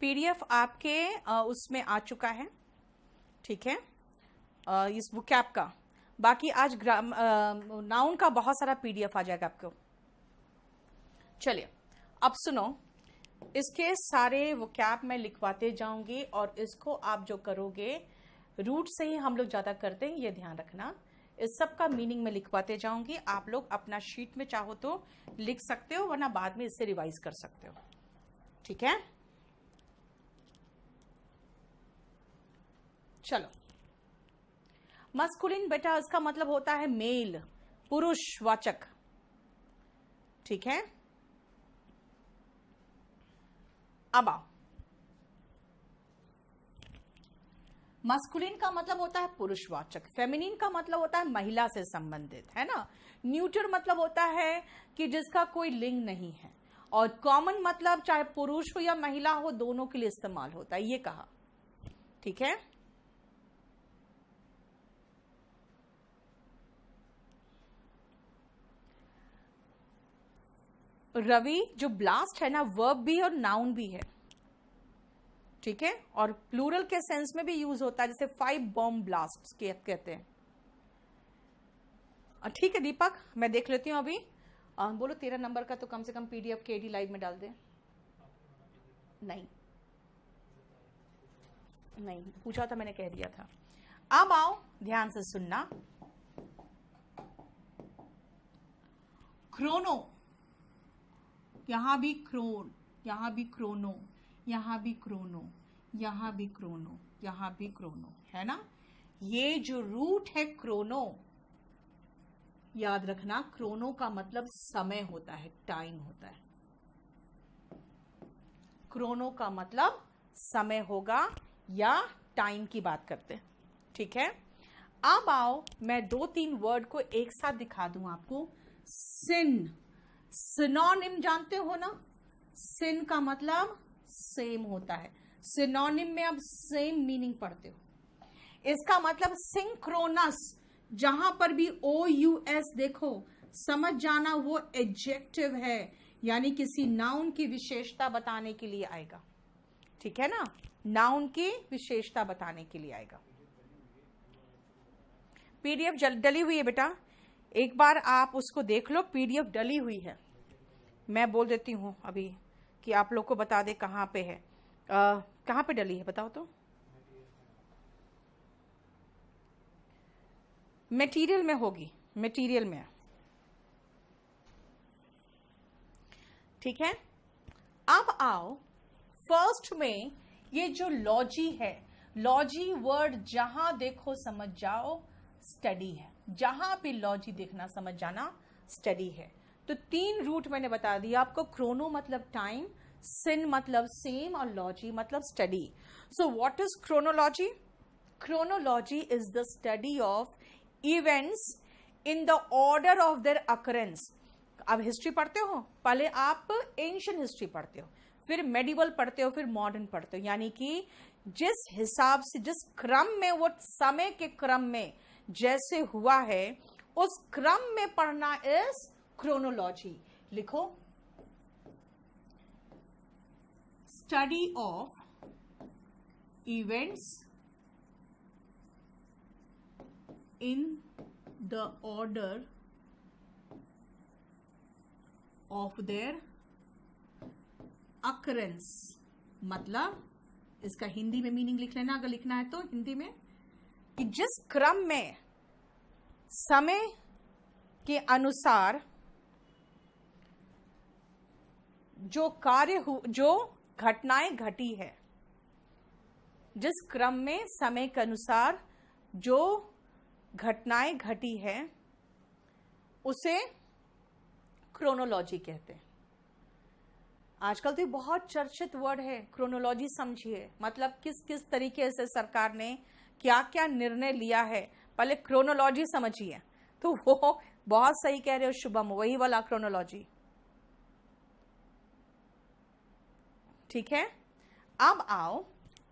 PDF आपके उसमें आ चुका है, ठीक है, इस वोकैब का। बाकी आज नाउन का बहुत सारा पीडीएफ आ जाएगा आपको। चलिए अब सुनो, इसके सारे वोकैब मैं लिखवाते जाऊंगी और इसको आप जो करोगे रूट से ही हम लोग ज्यादा करते हैं, ये ध्यान रखना। इस सब का मीनिंग में लिखवाते जाऊंगी, आप लोग अपना शीट में चाहो तो लिख सकते हो, वरना बाद में इससे रिवाइज कर सकते हो, ठीक है। चलो, मस्कुलिन बेटा इसका मतलब होता है मेल, पुरुषवाचक, ठीक है। अब आओ, मस्कुलिन का मतलब होता है पुरुषवाचक, फेमिनिन का मतलब होता है महिला से संबंधित, है ना। न्यूटर मतलब होता है कि जिसका कोई लिंग नहीं है, और कॉमन मतलब चाहे पुरुष हो या महिला हो दोनों के लिए इस्तेमाल होता है, ये कहा, ठीक है। रवि, जो ब्लास्ट है ना वर्ब भी और नाउन भी है, ठीक है, और प्लूरल के सेंस में भी यूज होता है, जैसे 5 बॉम्ब ब्लास्ट कहते हैं। ठीक है दीपक, मैं देख लेती हूँ अभी। बोलो 13 नंबर का तो कम से कम पीडीएफ केडी लाइव में डाल दे। नहीं नहीं पूछा था मैंने, कह दिया था। अब आओ ध्यान से सुनना, क्रोनो, यहां भी क्रोन, यहां भी क्रोनो, यहां भी क्रोनो, यहां भी क्रोनो, यहां भी क्रोनो, है ना। ये जो रूट है क्रोनो, याद रखना क्रोनो का मतलब समय होता है, टाइम होता है। क्रोनो का मतलब समय होगा या टाइम की बात करते हैं, ठीक है। अब आओ मैं 2-3 वर्ड को एक साथ दिखा दूं आपको। सिन, सिनोनिम जानते हो ना, सिन का मतलब सेम होता है, सिनोनिम में अब सेम मीनिंग पढ़ते हो। इसका मतलब सिंक्रोनस, जहां पर भी OUS देखो समझ जाना वो एडजेक्टिव है, यानी किसी नाउन की विशेषता बताने के लिए आएगा, ठीक है ना, नाउन की विशेषता बताने के लिए आएगा। पीडीएफ डली हुई है बेटा, एक बार आप उसको देख लो, पीडीएफ डली हुई है। मैं बोल देती हूं अभी कि आप लोग को बता दे कहां पे है, कहां पे डली है बताओ तो। मटेरियल में होगी, मटेरियल में, ठीक है। अब आओ फर्स्ट में, ये जो लॉजी है, लॉजी वर्ड जहां देखो समझ जाओ स्टडी है, जहां भी लॉजी देखना समझ जाना स्टडी है। तो 3 रूट मैंने बता दिया आपको, क्रोनो मतलब टाइम, सिन मतलब सेम, और लॉजी मतलब study. So what is chronology? Chronology is the study of events in the order of their occurrence. अब हिस्ट्री पढ़ते हो, पहले आप एंशिएंट हिस्ट्री पढ़ते हो, फिर मेडिवल पढ़ते हो, फिर मॉडर्न पढ़ते हो, यानी कि जिस हिसाब से, जिस क्रम में, वो समय के क्रम में जैसे हुआ है उस क्रम में पढ़ना इज क्रोनोलॉजी। लिखो, study of events in the order of their occurrence. मतलब इसका हिंदी में मीनिंग लिख लेना अगर लिखना है तो हिंदी में, कि जिस क्रम में समय के अनुसार जो कार्य जो घटनाएं घटी है, जिस क्रम में समय के अनुसार जो घटनाएं घटी है उसे क्रोनोलॉजी कहते हैं। आजकल तो बहुत चर्चित वर्ड है क्रोनोलॉजी, समझिए मतलब किस किस तरीके से सरकार ने क्या क्या निर्णय लिया है, पहले क्रोनोलॉजी समझिए। तो वो बहुत सही कह रहे हो शुभम, वही वाला क्रोनोलॉजी, ठीक है। अब आओ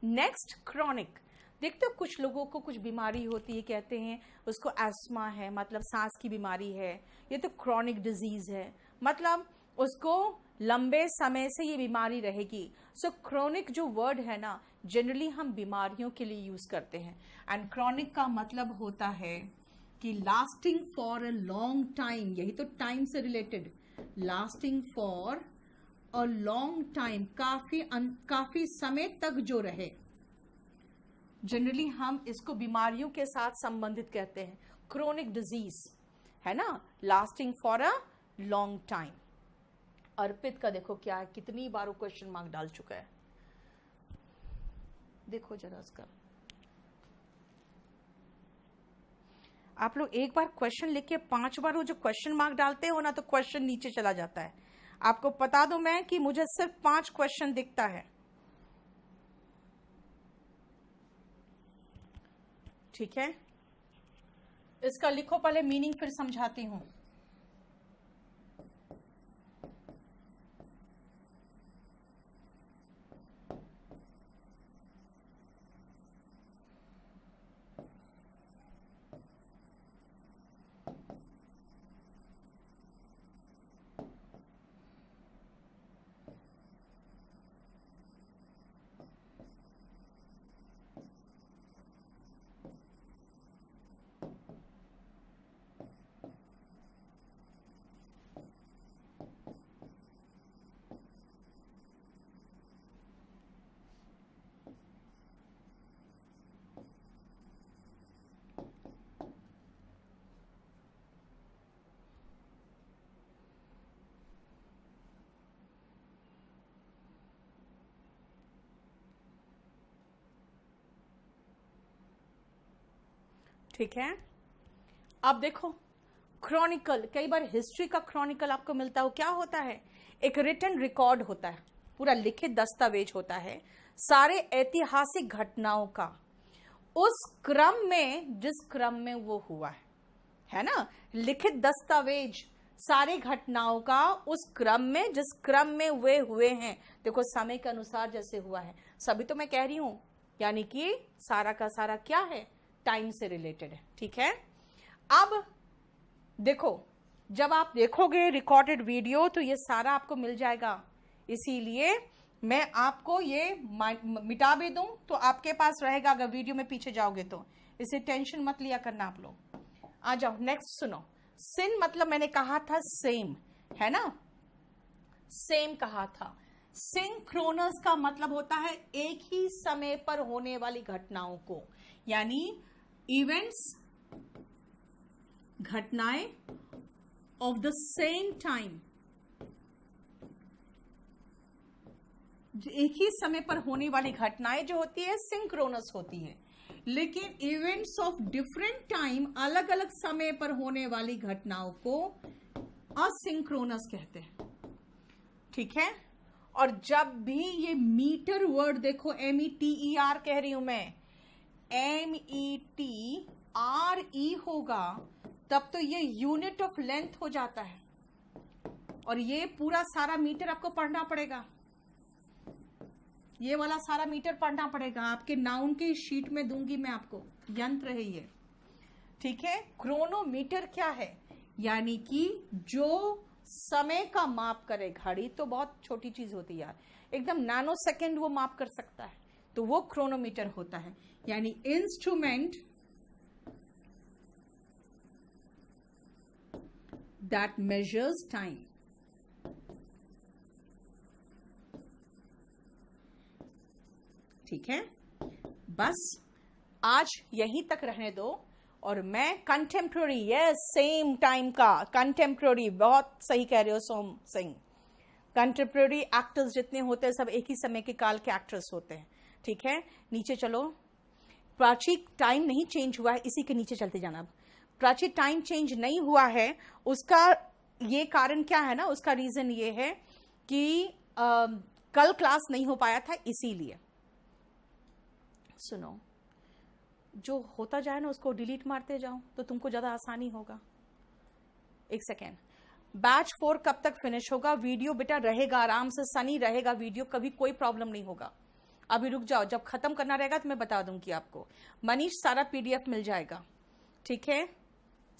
नेक्स्ट, क्रॉनिक। देखते हो कुछ लोगों को कुछ बीमारी होती है, कहते हैं उसको एस्मा है, मतलब सांस की बीमारी है, ये तो क्रॉनिक डिजीज है, मतलब उसको लंबे समय से ये बीमारी रहेगी। सो क्रोनिक जो वर्ड है ना, जनरली हम बीमारियों के लिए यूज करते हैं। एंड क्रोनिक का मतलब होता है कि lasting for a long time, यही तो टाइम से related, lasting for a long time, काफी समय तक जो रहे। जनरली हम इसको बीमारियों के साथ संबंधित कहते हैं, क्रोनिक डिजीज, है ना, lasting for a long time. Arpit का देखो क्या है, कितनी बार वो क्वेश्चन मार्क डाल चुका है, देखो जरा उसका। आप लोग एक बार क्वेश्चन लिख के 5 बार वो जो क्वेश्चन मार्क डालते हो ना, तो क्वेश्चन नीचे चला जाता है। आपको बता दूं मैं कि मुझे सिर्फ 5 क्वेश्चन दिखता है, ठीक है। इसका लिखो, पहले मीनिंग फिर समझाती हूं। ठीक है, अब देखो क्रॉनिकल, कई बार हिस्ट्री का क्रॉनिकल आपको मिलता हो, क्या होता है, एक रिटन रिकॉर्ड होता है, पूरा लिखित दस्तावेज होता है सारे ऐतिहासिक घटनाओं का, उस क्रम में जिस क्रम में वो हुआ है ना, लिखित दस्तावेज सारे घटनाओं का उस क्रम में जिस क्रम में वे हुए हैं, देखो समय के अनुसार जैसे हुआ है, सभी तो मैं कह रही हूं, यानी कि सारा का सारा क्या है, टाइम से रिलेटेड है, ठीक है। अब देखो, जब आप देखोगे रिकॉर्डेड वीडियो तो ये सारा आपको मिल जाएगा, इसीलिए मैं आपको ये मिटा भी दूं तो आपके पास रहेगा, अगर वीडियो में पीछे जाओगे तो, इसे टेंशन मत लिया करना आप लोग। आ जाओ नेक्स्ट सुनो। सिन मतलब मैंने कहा था सेम, है ना, सेम कहा था। सिंक्रोनस का मतलब होता है एक ही समय पर होने वाली घटनाओं को, यानी इवेंट्स, घटनाएं ऑफ द सेम टाइम, एक ही समय पर होने वाली घटनाएं जो होती है सिंक्रोनस होती है, लेकिन इवेंट्स ऑफ डिफरेंट टाइम, अलग अलग समय पर होने वाली घटनाओं को असिंक्रोनस कहते हैं, ठीक है। और जब भी ये मीटर वर्ड देखो, METER कह रही हूं मैं, METRE होगा, तब तो ये यूनिट ऑफ लेंथ हो जाता है, और ये पूरा सारा मीटर आपको पढ़ना पड़ेगा, ये वाला सारा मीटर पढ़ना पड़ेगा, आपके नाउन के शीट में दूंगी मैं आपको, यंत्र है ये, ठीक है। क्रोनोमीटर क्या है, यानी कि जो समय का माप करे, घड़ी तो बहुत छोटी चीज होती है यार, एकदम नैनो सेकेंड वो माप कर सकता है, तो वो क्रोनोमीटर होता है, यानी इंस्ट्रूमेंट दैट मेजर्स टाइम, ठीक है। बस आज यहीं तक रहने दो, और मैं कंटेम्प्रेरी, यस सेम टाइम का कंटेम्प्रेरी, बहुत सही कह रहे हो सोम सिंह, कंटेम्प्रेरी एक्टर्स जितने होते हैं सब एक ही समय के काल के एक्टर्स होते हैं, ठीक है। नीचे चलो, प्राची टाइम नहीं चेंज हुआ है, इसी के नीचे चलते जाना। प्राची टाइम चेंज नहीं हुआ है, उसका ये कारण क्या है ना, उसका रीजन ये है कि कल क्लास नहीं हो पाया था, इसीलिए। सुनो, जो होता जाए ना उसको डिलीट मारते जाओ तो तुमको ज्यादा आसानी होगा। एक सेकेंड, बैच 4 कब तक फिनिश होगा? वीडियो बेटा रहेगा, आराम से सनी रहेगा वीडियो, कभी कोई प्रॉब्लम नहीं होगा। अभी रुक जाओ, जब खत्म करना रहेगा तो मैं बता दूंगी आपको। मनीष, सारा PDF मिल जाएगा, ठीक है।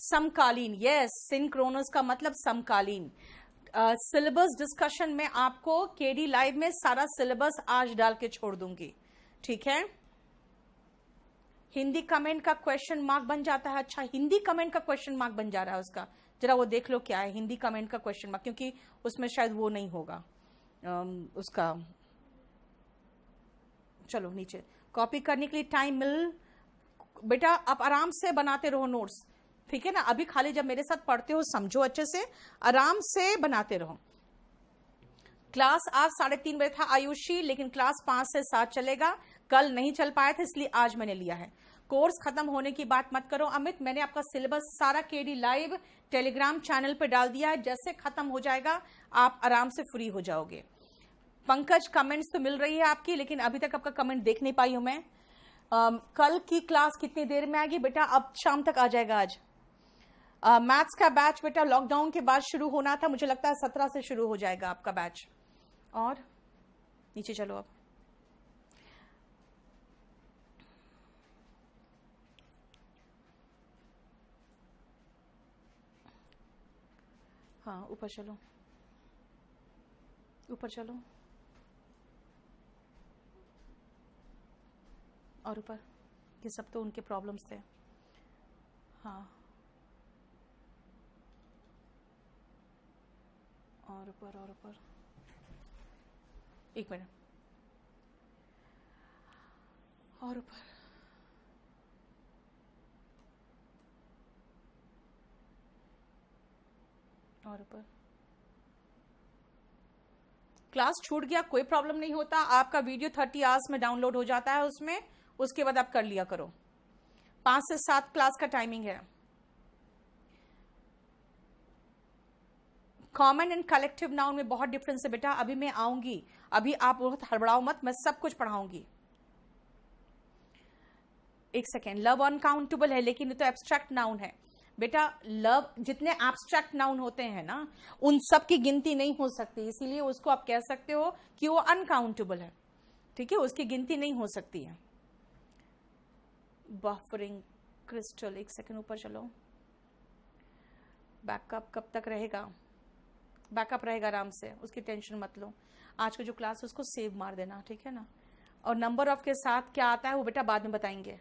समकालीन, यस, सिंक्रोनस का मतलब समकालीन। सिलेबस डिस्कशन में आपको केडी लाइव में सारा सिलेबस आज डाल के छोड़ दूंगी, ठीक है। हिंदी कमेंट का क्वेश्चन मार्क बन जाता है। अच्छा, हिंदी कमेंट का क्वेश्चन मार्क बन जा रहा है उसका, जरा वो देख लो क्या है हिंदी कमेंट का क्वेश्चन मार्क, क्योंकि उसमें शायद वो नहीं होगा उसका। चलो नीचे कॉपी करने के लिए टाइम मिल, बेटा आप आराम से बनाते रहो नोट्स, ठीक है ना। अभी खाली जब मेरे साथ पढ़ते हो समझो अच्छे से, आराम से बनाते रहो। क्लास आज 3:30 बजे था आयुषी, लेकिन क्लास 5 से 7 चलेगा। कल नहीं चल पाया था इसलिए आज मैंने लिया है। कोर्स खत्म होने की बात मत करो अमित, मैंने आपका सिलेबस सारा केडी लाइव टेलीग्राम चैनल पे डाल दिया है। जैसे खत्म हो जाएगा आप आराम से फ्री हो जाओगे। पंकज कमेंट्स तो मिल रही है आपकी, लेकिन अभी तक आपका कमेंट देख नहीं पाई हूं मैं। कल की क्लास कितनी देर में आएगी बेटा? अब शाम तक आ जाएगा आज। मैथ्स का बैच बेटा लॉकडाउन के बाद शुरू होना था, मुझे लगता है 17 से शुरू हो जाएगा आपका बैच। और नीचे चलो अब। हाँ ऊपर चलो, ऊपर चलो और ऊपर। ये सब तो उनके प्रॉब्लम्स थे। हाँ और ऊपर और ऊपर। एक मिनट और ऊपर। और ऊपर। क्लास छूट गया कोई प्रॉब्लम नहीं होता, आपका वीडियो 30 आवर्स में डाउनलोड हो जाता है उसमें, उसके बाद आप कर लिया करो। 5 से 7 क्लास का टाइमिंग है। कॉमन एंड कलेक्टिव नाउन में बहुत डिफरेंस है बेटा, अभी मैं आऊंगी, अभी आप बहुत हड़बड़ाओ मत, मैं सब कुछ पढ़ाऊंगी। एक सेकेंड, लव अनकाउंटेबल है लेकिन ये तो एब्स्ट्रैक्ट नाउन है बेटा। लव जितने एब्स्ट्रैक्ट नाउन होते हैं ना, उन सब की गिनती नहीं हो सकती, इसीलिए उसको आप कह सकते हो कि वो अनकाउंटेबल है, ठीक है, उसकी गिनती नहीं हो सकती है। बफरिंग क्रिस्टल, एक सेकेंड ऊपर चलो। बैकअप कब तक रहेगा? बैकअप रहेगा आराम से, उसकी टेंशन मत लो। आज का जो क्लास है उसको सेव मार देना, ठीक है ना। और नंबर ऑफ के साथ क्या आता है वो बेटा बाद में बताएंगे।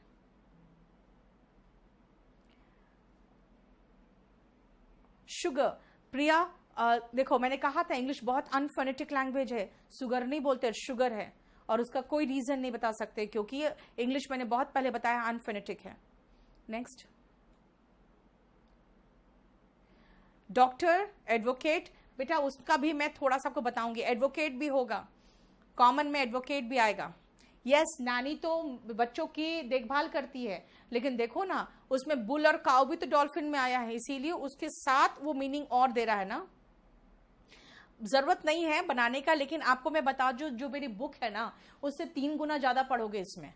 शुगर, प्रिया देखो मैंने कहा था इंग्लिश बहुत अनफोनेटिक लैंग्वेज है, सुगर नहीं बोलते, शुगर है, और उसका कोई रीजन नहीं बता सकते क्योंकि इंग्लिश मैंने बहुत पहले बताया अनफोनेटिक है। नेक्स्ट, डॉक्टर, एडवोकेट, बेटा उसका भी मैं थोड़ा सा आपको बताऊंगी। एडवोकेट भी होगा, कॉमन में एडवोकेट भी आएगा। यस, नानी तो बच्चों की देखभाल करती है, लेकिन देखो ना उसमें बुल और काउ भी तो डॉल्फिन में आया है, इसीलिए उसके साथ वो मीनिंग और दे रहा है ना। जरूरत नहीं है बनाने का, लेकिन आपको मैं बता जो मेरी बुक है ना उससे 3 गुना ज्यादा पढ़ोगे इसमें,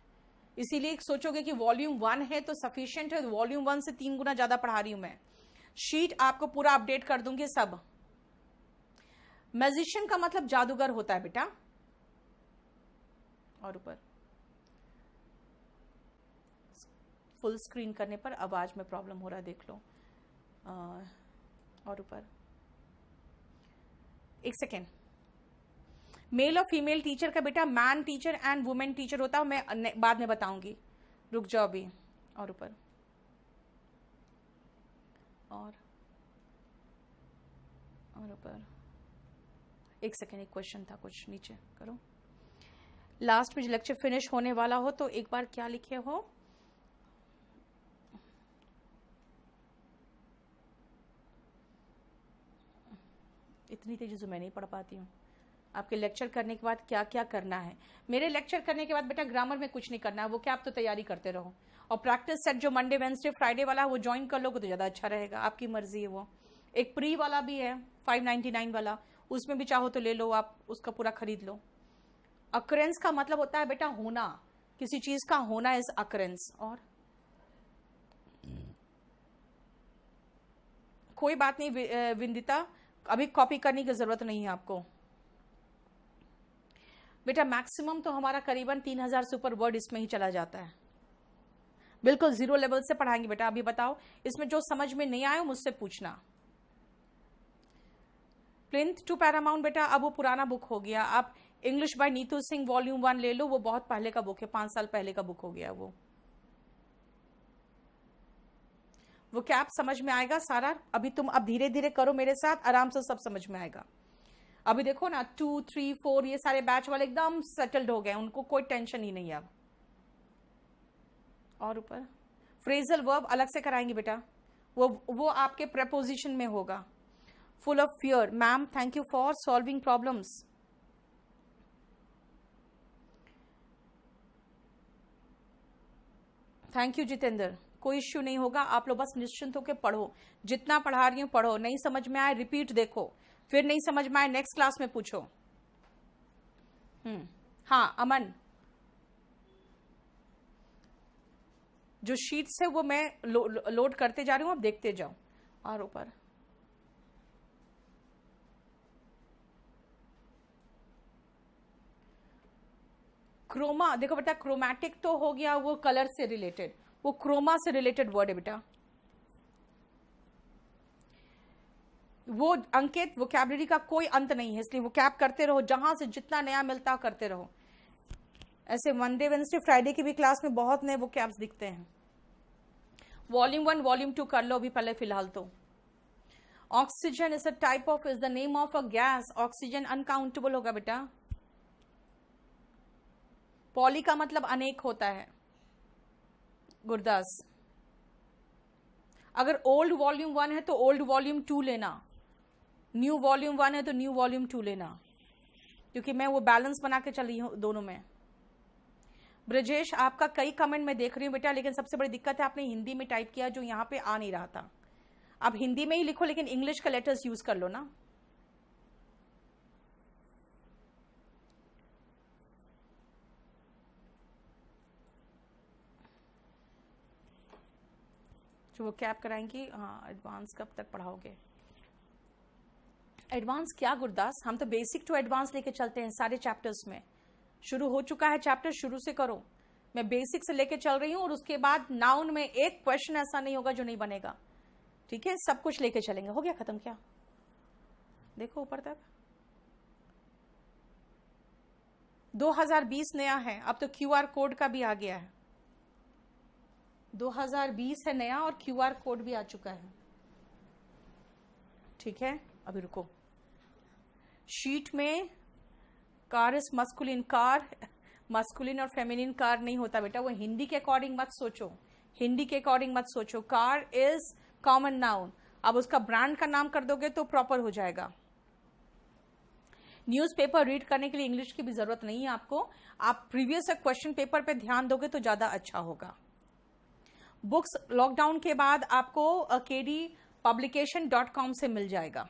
इसीलिए सोचोगे कि वॉल्यूम 1 है तो सफिशिएंट है, वॉल्यूम 1 से 3 गुना ज्यादा पढ़ा रही हूं मैं। शीट आपको पूरा अपडेट कर दूंगी सब। मैजिशियन का मतलब जादूगर होता है बेटा। और ऊपर फुल स्क्रीन करने पर आवाज में प्रॉब्लम हो रहा है, देख लो। और ऊपर एक सेकेंड, मेल और फीमेल टीचर का बेटा man teacher and women teacher होता है, मैं बाद में बताऊंगी, रुक जाओ अभी। और ऊपर और ऊपर। एक सेकेंड, एक क्वेश्चन था कुछ, नीचे करो। लास्ट में जो लेक्चर फिनिश होने वाला हो तो एक बार क्या लिखे हो, इतनी तेजी से मैं नहीं पढ़ पाती हूँ। आपके लेक्चर करने के बाद क्या क्या करना है? मेरे लेक्चर करने के बाद बेटा ग्रामर में कुछ नहीं करना है, वो क्या आप तो तैयारी करते रहो। और प्रैक्टिस सेट जो मंडे वेंसडे फ्राइडे वाला वो ज्वाइन कर लोगे तो ज़्यादा अच्छा रहेगा, आपकी मर्जी है। वो एक प्री वाला भी है 599 वाला, उसमें भी चाहो तो ले लो आप, उसका पूरा खरीद लो। अकरेंस का मतलब होता है बेटा होना, किसी चीज का होना इज अकरेंस। और कोई बात नहीं विंदिता, अभी कॉपी करने की जरूरत नहीं है आपको बेटा। मैक्सिमम तो हमारा करीबन 3000 से ऊपर वर्ड इसमें ही चला जाता है। बिल्कुल 0 लेवल से पढ़ाएंगे बेटा। अभी बताओ इसमें जो समझ में नहीं आया मुझसे पूछना। प्लिंथ टू पैरामाउंट बेटा अब वो पुराना बुक हो गया। आप English by Neetu Singh volume 1 ले लो, वो बहुत पहले का बुक है, 5 साल पहले का बुक हो गया वो क्या आप समझ में आएगा सारा? अभी तुम अब धीरे धीरे करो मेरे साथ, आराम से सब समझ में आएगा। अभी देखो ना 2, 3, 4 ये सारे बैच वाले एकदम सेटल्ड हो गए, उनको कोई टेंशन ही नहीं है अब। और ऊपर फ्रेजल वर्ब अलग से कराएंगे बेटा, वो आपके प्रेपोजिशन में होगा। Full of fear, ma'am thank you for solving problems. Thank you Jitendra, कोई इश्यू नहीं होगा, आप लोग बस निश्चिंत होकर पढ़ो, जितना पढ़ा रही हूं पढ़ो, नहीं समझ में आए रिपीट देखो, फिर नहीं समझ में आए नेक्स्ट क्लास में पूछो। हाँ अमन, जो शीट्स है वो मैं लोड करते जा रही हूं, आप देखते जाओ। और ऊपर क्रोमा, देखो बेटा क्रोमैटिक तो हो गया वो कलर से रिलेटेड, वो क्रोमा से रिलेटेड वर्ड है बेटा। वो अंकित वोकैबुलरी का कोई अंत नहीं है, इसलिए वो कैप करते रहो, जहां से जितना नया मिलता करते रहो। ऐसे मंडे वेडनेसडे फ्राइडे की भी क्लास में बहुत नए वो कैप्स दिखते हैं। वॉल्यूम 1 वॉल्यूम 2 कर लो अभी पहले फिलहाल तो। Oxygen is a type of, is the name of a gas. Oxygen uncountable होगा बेटा। पॉली का मतलब अनेक होता है गुरदास। अगर ओल्ड वॉल्यूम 1 है तो ओल्ड वॉल्यूम 2 लेना, न्यू वॉल्यूम 1 है तो न्यू वॉल्यूम 2 लेना, क्योंकि मैं वो बैलेंस बना के चल रही हूं दोनों में। ब्रजेश आपका कई कमेंट में देख रही हूं बेटा, लेकिन सबसे बड़ी दिक्कत है आपने हिंदी में टाइप किया जो यहां पे आ नहीं रहा था। आप हिंदी में ही लिखो लेकिन इंग्लिश का लेटर्स यूज कर लो ना। जो वो कैप कराएंगी। हाँ एडवांस कब तक पढ़ाओगे? एडवांस क्या गुरदास, हम तो बेसिक टू एडवांस लेके चलते हैं सारे चैप्टर्स में। शुरू हो चुका है चैप्टर, शुरू से करो। मैं बेसिक से लेके चल रही हूं और उसके बाद नाउन में एक क्वेश्चन ऐसा नहीं होगा जो नहीं बनेगा, ठीक है? सब कुछ लेके चलेंगे। हो गया खत्म क्या? देखो ऊपर तक 2020 नया है, अब तो क्यूआर कोड का भी आ गया है। 2020 है नया और क्यूआर कोड भी आ चुका है, ठीक है? अभी रुको। शीट में car is masculine, car masculine और फेमिनिन कार नहीं होता बेटा, वो हिंदी के अकॉर्डिंग मत सोचो, हिंदी के अकॉर्डिंग मत सोचो। कार इज कॉमन नाउन, अब उसका ब्रांड का नाम कर दोगे तो प्रॉपर हो जाएगा। न्यूज़पेपर रीड करने के लिए इंग्लिश की भी जरूरत नहीं है आपको, आप प्रीवियस क्वेश्चन पेपर पे ध्यान दोगे तो ज्यादा अच्छा होगा। बुक्स लॉकडाउन के बाद आपको kdpublication.com से मिल जाएगा,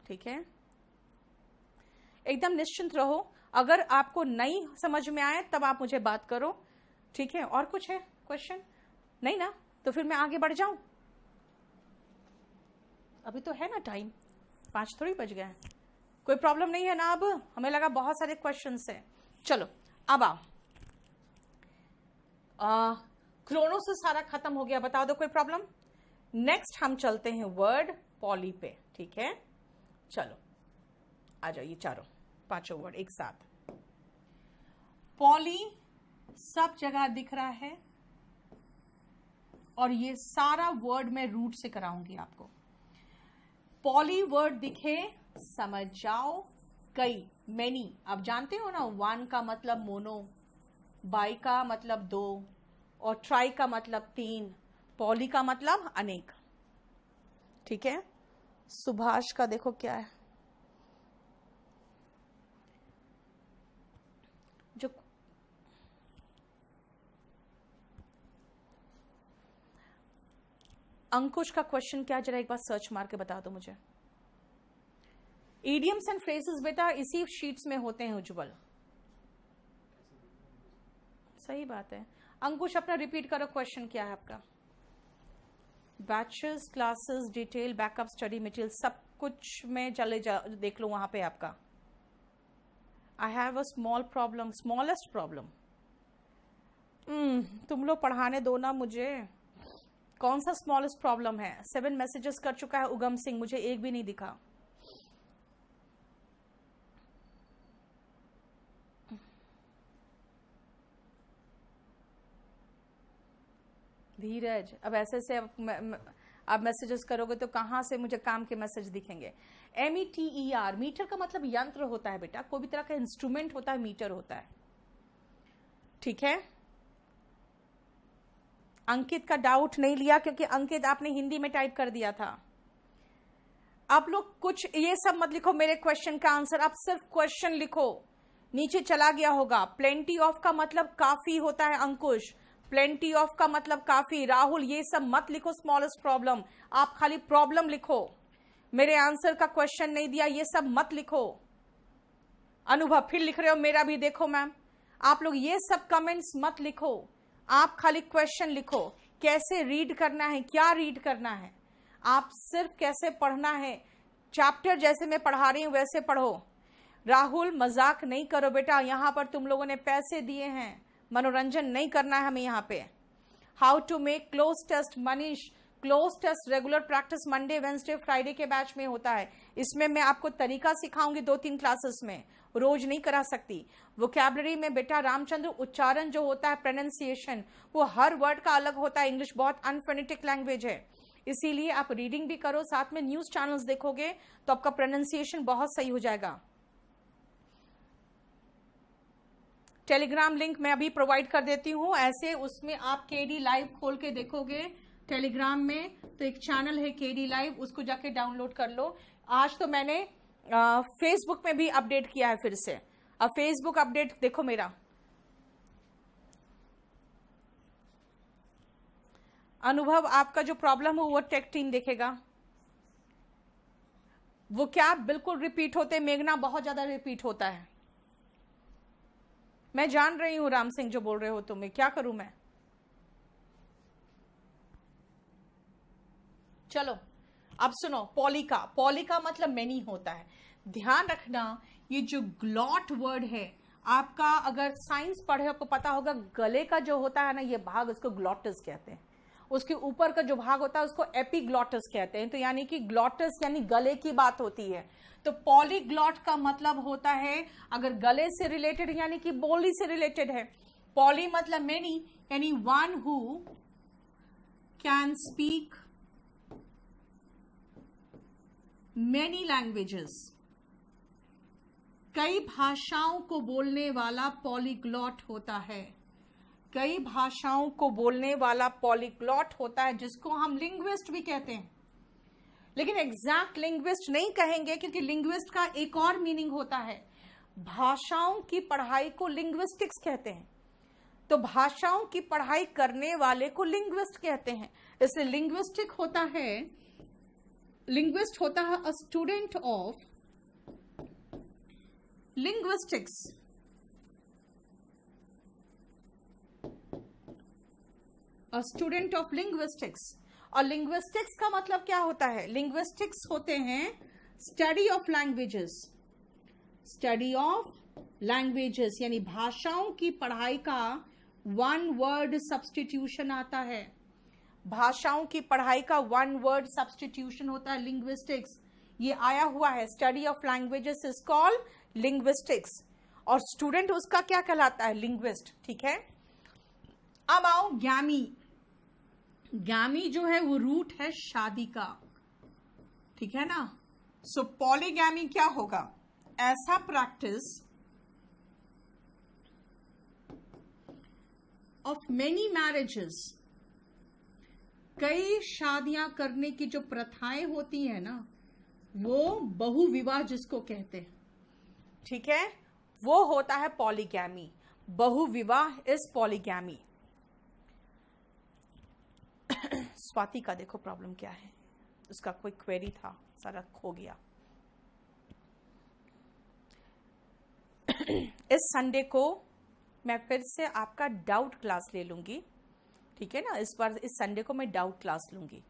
ठीक है? एकदम निश्चिंत रहो, अगर आपको नहीं समझ में आए तब आप मुझे बात करो, ठीक है? और कुछ है क्वेश्चन? नहीं ना, तो फिर मैं आगे बढ़ जाऊं। अभी तो है ना टाइम, 5 थोड़ी बज गए हैं, कोई प्रॉब्लम नहीं है ना? अब हमें लगा बहुत सारे क्वेश्चंस हैं। चलो अब आओ, क्रोनो से सारा खत्म हो गया, बता दो कोई प्रॉब्लम? नेक्स्ट हम चलते हैं वर्ड पॉली पे, ठीक है? चलो आ जाओ, ये चारों 5 वर्ड एक साथ। पॉली सब जगह दिख रहा है और ये सारा वर्ड मैं रूट से कराऊंगी आपको। पॉली वर्ड दिखे समझ जाओ, कई मैनी, आप जानते हो ना, 1 का मतलब मोनो, बाई का मतलब 2 और ट्राई का मतलब 3, पॉली का मतलब अनेक, ठीक है? सुभाष का देखो क्या है, जो अंकुश का क्वेश्चन क्या, जरा एक बार सर्च मार के बता दो मुझे। इडियम्स एंड फ्रेजेस बेटा इसी शीट्स में होते हैं उज्जवल, सही बात है। अंकुश अपना रिपीट करो, क्वेश्चन क्या है आपका? Batches, classes, detail, backup, study material, सब कुछ में चले जा, देख लो वहां पे आपका। I have a small problem, smallest problem. तुम लोग पढ़ाने दो ना मुझे, कौन सा स्मॉलेस्ट प्रॉब्लम है? 7 मैसेजेस कर चुका है उगम सिंह, मुझे एक भी नहीं दिखा। धीरज, अब ऐसे से आप मैसेजेस करोगे तो कहां से मुझे काम के मैसेज दिखेंगे? METER, मीटर का मतलब यंत्र होता है बेटा, कोई भी तरह का इंस्ट्रूमेंट होता है, मीटर होता है, ठीक है। अंकित का डाउट नहीं लिया क्योंकि अंकित आपने हिंदी में टाइप कर दिया था। आप लोग कुछ ये सब मत लिखो मेरे क्वेश्चन का आंसर, आप सिर्फ क्वेश्चन लिखो, नीचे चला गया होगा। प्लेंटी ऑफ का मतलब काफी होता है अंकुश, प्लेंटी ऑफ का मतलब काफी। राहुल ये सब मत लिखो स्मॉलेस्ट प्रॉब्लम, आप खाली प्रॉब्लम लिखो, मेरे आंसर का क्वेश्चन नहीं दिया ये सब मत लिखो। अनुभव फिर लिख रहे हो मेरा भी देखो मैम, आप लोग ये सब कमेंट्स मत लिखो, आप खाली क्वेश्चन लिखो। कैसे रीड करना है, क्या रीड करना है, आप सिर्फ कैसे पढ़ना है, चैप्टर जैसे मैं पढ़ा रही हूं वैसे पढ़ो। राहुल मजाक नहीं करो बेटा, यहां पर तुम लोगों ने पैसे दिए हैं, मनोरंजन नहीं करना है हमें यहाँ पे। How to make cloze test, Manish cloze test regular practice Monday Wednesday Friday के बैच में होता है, इसमें मैं आपको तरीका सिखाऊंगी 2-3 क्लासेस में, रोज नहीं करा सकती। वोकैबुलरी में बेटा रामचंद्र उच्चारण जो होता है, प्रोनाउंसिएशन, वो हर वर्ड का अलग होता है, इंग्लिश बहुत अनफोनेटिक लैंग्वेज है, इसीलिए आप रीडिंग भी करो, साथ में न्यूज चैनल्स देखोगे तो आपका प्रोनाउंसिएशन बहुत सही हो जाएगा। टेलीग्राम लिंक मैं अभी प्रोवाइड कर देती हूँ, ऐसे उसमें आप केडी लाइव खोल के देखोगे टेलीग्राम में, तो एक चैनल है केडी लाइव, उसको जाके डाउनलोड कर लो। आज तो मैंने फेसबुक में भी अपडेट किया है फिर से, अब फेसबुक अपडेट देखो मेरा। अनुभव आपका जो प्रॉब्लम हो वो टेक टीम देखेगा। वो क्या बिल्कुल रिपीट होते, मेघना बहुत ज्यादा रिपीट होता है, मैं जान रही हूं राम सिंह जो बोल रहे हो तुम्हें, क्या करूं मैं। चलो अब सुनो, पॉलिका, पॉलिका मतलब मेनी होता है, ध्यान रखना। ये जो ग्लॉट वर्ड है आपका, अगर साइंस पढ़े आपको पता होगा, गले का जो होता है ना ये भाग, उसको ग्लॉटस कहते हैं, उसके ऊपर का जो भाग होता है उसको एपिग्लॉटस कहते हैं। तो यानी कि ग्लॉटस यानी गले की बात होती है। तो पॉलीग्लॉट का मतलब होता है अगर गले से रिलेटेड यानी कि बोली से रिलेटेड है, पॉली मतलब मेनी, यानी one who can speak many languages, कई भाषाओं को बोलने वाला पॉलीग्लॉट होता है, कई भाषाओं को बोलने वाला पॉलीग्लॉट होता है, जिसको हम लिंग्विस्ट भी कहते हैं। लेकिन एग्जैक्ट लिंग्विस्ट नहीं कहेंगे क्योंकि लिंग्विस्ट का एक और मीनिंग होता है, भाषाओं की पढ़ाई को लिंग्विस्टिक्स कहते हैं, तो भाषाओं की पढ़ाई करने वाले को लिंग्विस्ट कहते हैं। इसलिए लिंग्विस्टिक होता है, लिंग्विस्ट होता है a student of linguistics, a student of linguistics. और लिंग्विस्टिक्स का मतलब क्या होता है, लिंग्विस्टिक्स होते हैं study of languages, study of languages यानी भाषाओं की पढ़ाई का वन वर्ड सब्स्टिट्यूशन आता है, भाषाओं की पढ़ाई का वन वर्ड सब्स्टिट्यूशन होता है लिंग्विस्टिक्स। ये आया हुआ है, study of languages is called linguistics, और स्टूडेंट उसका क्या कहलाता है, लिंग्विस्ट, ठीक है। अब आओ ज्ञामी, ज्ञामी जो है वो रूट है शादी का, ठीक है ना। सो पॉलीगैमी क्या होगा, ऐसा प्रैक्टिस ऑफ मेनी मैरिजेस, कई शादियां करने की जो प्रथाएं होती है ना, वो बहुविवाह जिसको कहते हैं, ठीक है, वो होता है पॉलीगैमी, बहुविवाह इज पॉलीगैमी। स्वाति का देखो प्रॉब्लम क्या है, उसका कोई क्वेरी था, सारा खो गया। इस संडे को मैं फिर से आपका डाउट क्लास ले लूंगी, ठीक है ना। इस बार इस संडे को मैं डाउट क्लास लूंगी,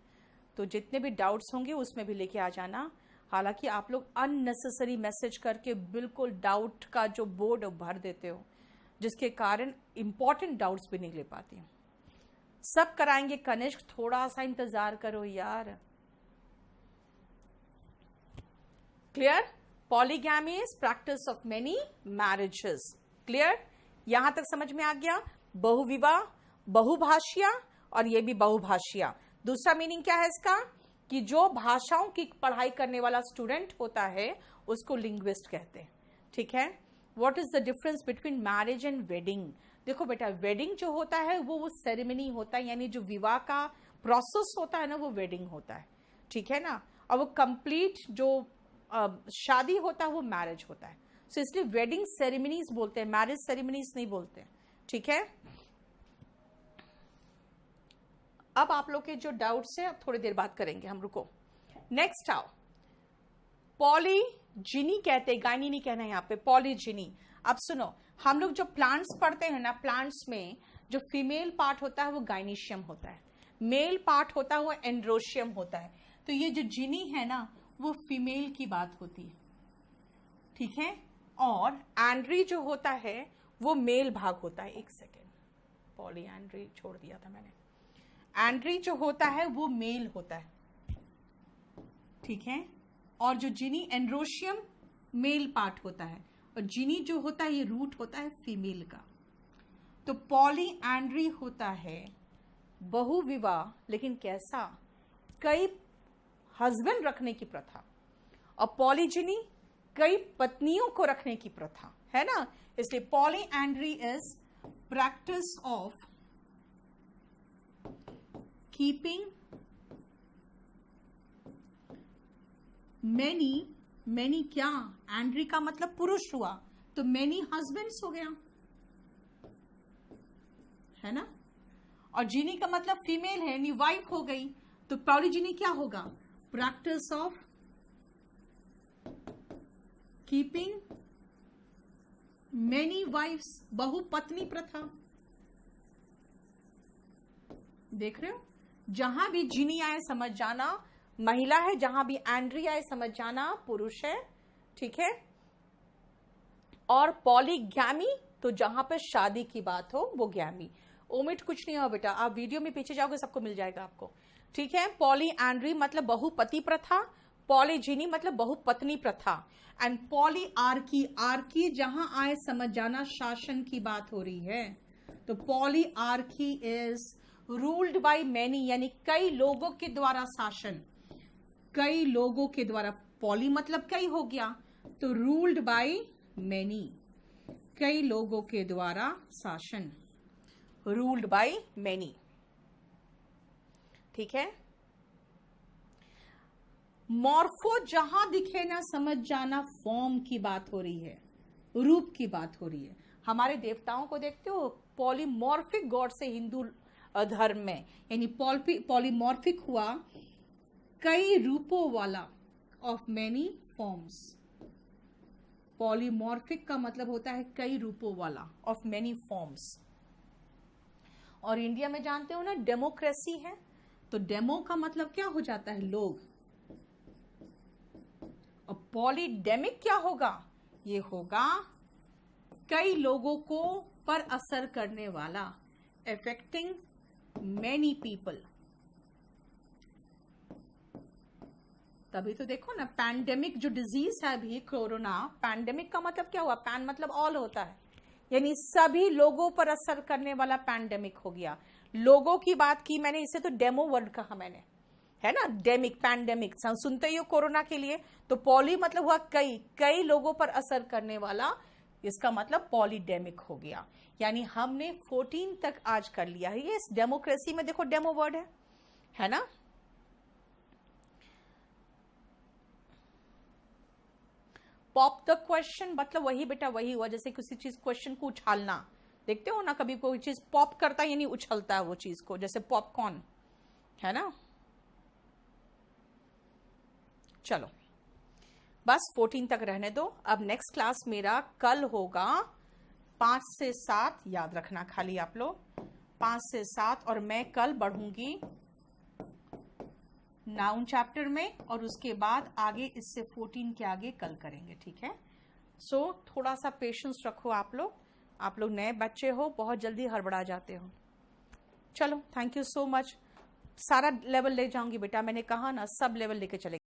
तो जितने भी डाउट्स होंगे उसमें भी लेके आ जाना। हालांकि आप लोग अननेसेसरी मैसेज करके बिल्कुल डाउट का जो बोर्ड भर देते हो, जिसके कारण इंपॉर्टेंट डाउट्स भी नहीं ले पाती हूँ। सब कराएंगे कनिष्क, थोड़ा सा इंतजार करो यार। Clear? Polygamy is practice of many marriages. Clear? यहां तक समझ में आ गया? बहुविवाह, बहुभाषिया, और ये भी बहुभाषिया। दूसरा मीनिंग क्या है इसका? कि जो भाषाओं की पढ़ाई करने वाला स्टूडेंट होता है उसको लिंग्विस्ट कहते हैं। ठीक है? What is the difference between marriage and wedding? देखो बेटा, वेडिंग जो होता है वो सेरेमनी होता है, यानी जो विवाह का प्रोसेस होता है ना, वो वेडिंग होता है। ठीक है ना? और वो कंप्लीट जो शादी होता है वो मैरिज होता है। सो इसलिए वेडिंग सेरेमनीज बोलते हैं, मैरिज सेरेमनीज नहीं बोलते। ठीक है? अब आप लोग के जो डाउट्स हैं अब थोड़ी देर बात करेंगे हम, रुको। नेक्स्ट आओ, पॉलीजिनी कहते हैं, गायनी नहीं कहना है यहाँ पे, पॉलीजिनी। अब सुनो, हम लोग जो प्लांट्स पढ़ते हैं ना, प्लांट्स में जो फीमेल पार्ट होता है वो गायनीशियम होता है, मेल पार्ट होता है वो एंड्रोशियम होता है। तो ये जो जिनी है ना वो फीमेल की बात होती है। ठीक है? और एंड्री जो होता है वो मेल भाग होता है। एक सेकेंड, पॉली एंड्री छोड़ दिया था मैंने। एंड्री जो होता है वो मेल होता है। ठीक है? और जो जिनी एंड्रोशियम मेल पार्ट होता है, और जिनी जो होता है ये रूट होता है फीमेल का। तो पॉली एंड्री होता है बहुविवाह, लेकिन कैसा? कई हस्बैंड रखने की प्रथा। और पॉलीजिनी कई पत्नियों को रखने की प्रथा है ना। इसलिए polyandry is practice of keeping many क्या? एंड्री का मतलब पुरुष हुआ, तो मैनी हस्बैंड्स हो गया, है ना। और जीनी का मतलब फीमेल है, यानी वाइफ हो गई, तो पॉलीजिनी क्या होगा? Practice of keeping many wives, बहुपत्नी प्रथा। देख रहे हो? जहां भी जिनी आए समझ जाना महिला है, जहां भी एंड्री आए समझ जाना पुरुष है। ठीक है? और पॉलीगैमी तो जहां पर शादी की बात हो वो गैमी। ओमिट कुछ नहीं हो बेटा, आप वीडियो में पीछे जाओगे सबको मिल जाएगा आपको। ठीक है? पॉली एंड्री मतलब बहुपति प्रथा, पॉलीजिनी मतलब बहुपत्नी प्रथा, एंड पॉली आर्की, आर्की जहां आए समझ जाना शासन की बात हो रही है। तो poly Archie is ruled by many, यानी कई लोगों के द्वारा शासन, कई लोगों के द्वारा। पॉली मतलब कई हो गया, तो रूल्ड बाय मैनी, कई लोगों के द्वारा शासन, रूल्ड बाय मैनी। ठीक है? मॉर्फो जहां दिखे ना समझ जाना फॉर्म की बात हो रही है, रूप की बात हो रही है। हमारे देवताओं को देखते हो, पॉलीमॉर्फिक गॉड से हिंदू धर्म में, यानी पॉलीमॉर्फिक हुआ कई रूपों वाला, ऑफ मैनी फॉर्म्स। पॉलीमॉर्फिक का मतलब होता है कई रूपों वाला, ऑफ मैनी फॉर्म्स। और इंडिया में जानते हो ना डेमोक्रेसी है, तो डेमो का मतलब क्या हो जाता है? लोग। और पॉलीडेमिक क्या होगा? ये होगा कई लोगों को पर असर करने वाला, अफेक्टिंग मैनी पीपल। तभी तो देखो ना, पैंडेमिक जो डिजीज है अभी कोरोना, पैंडेमिक का मतलब क्या हुआ? पैन मतलब ऑल होता है, यानी सभी लोगों पर असर करने वाला पैंडेमिक हो गया। लोगों की बात की मैंने, इसे तो डेमो वर्ड कहा मैंने, है ना। डेमिक, पैंडेमिक सुनते ही हो कोरोना के लिए, तो पॉली मतलब हुआ कई लोगों पर असर करने वाला, इसका मतलब पॉलीडेमिक हो गया। यानी हमने 14 तक आज कर लिया है। ये इस डेमोक्रेसी में देखो डेमो वर्ड है ना। पॉप द क्वेश्चन मतलब वही बेटा, वही हुआ जैसे किसी चीज क्वेश्चन को उछालना। देखते हो ना, कभी कोई चीज पॉप करता है यानी उछलता है वो चीज को, जैसे पॉपकॉर्न, है ना। चलो बस 14 तक रहने दो। अब नेक्स्ट क्लास मेरा कल होगा 5 से 7, याद रखना खाली आप लोग 5 से 7, और मैं कल बढ़ूंगी नाउन चैप्टर में, और उसके बाद आगे इससे 14 के आगे कल करेंगे। ठीक है? सो थोड़ा सा पेशेंस रखो आप लोग नए बच्चे हो, बहुत जल्दी हड़बड़ा जाते हो। चलो, थैंक यू सो मच। सारा लेवल ले जाऊंगी बेटा, मैंने कहा ना, सब लेवल लेके चले।